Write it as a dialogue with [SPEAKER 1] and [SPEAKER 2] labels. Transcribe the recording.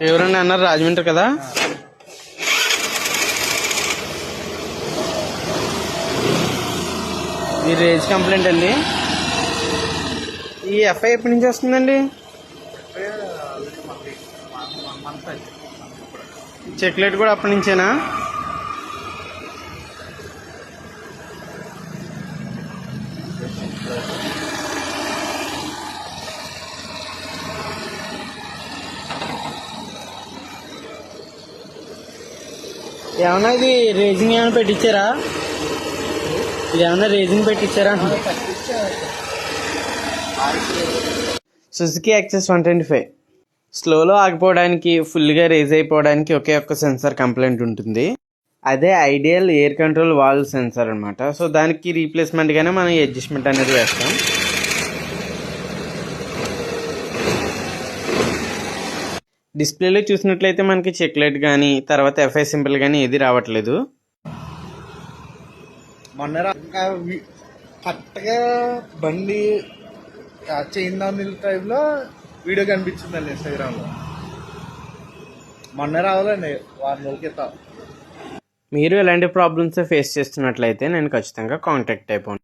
[SPEAKER 1] ఎవరన్నా అన్నారు రాజమండ్రి కదా? ఈ రేజ్ కంప్లైంట్ అండి. ఈ ఎఫ్ఐ ఎప్పటి నుంచి వస్తుందండి? చెక్లెట్ కూడా అప్పటి నుంచేనా? ఏమన్నా ఇది రేజింగ్ ఏమైనా పెట్టించారా? ఇది ఏమన్నా రేజింగ్ పెట్టించారా? సుజుకి యాక్సెస్ 125 స్లోలో ఆగిపోవడానికి, ఫుల్గా రేజ్ అయిపోవడానికి ఒకే ఒక్క సెన్సార్ కంప్లైంట్ ఉంటుంది. అదే ideal air control valve sensor అనమాట. సో దానికి రీప్లేస్మెంట్గానే మనం అడ్జస్ట్మెంట్ అనేది వేస్తాం. డిస్ప్లేలో చూసినట్లయితే మనకి చెక్లెట్ కానీ తర్వాత ఎఫ్ఐ సింబల్ కానీ ఏది రావట్లేదు.
[SPEAKER 2] మొన్న కరెక్ట్గా బండి చైన్ డౌన్ టైంలో వీడియో కనిపించిందండి ఇన్స్టాగ్రామ్లో. మొన్న రావాలండి 6 రోజుల క్రితం.
[SPEAKER 1] మీరు ఎలాంటి ప్రాబ్లమ్స్ ఫేస్ చేస్తున్నట్లయితే నేను ఖచ్చితంగా కాంటాక్ట్ అయిపోండి.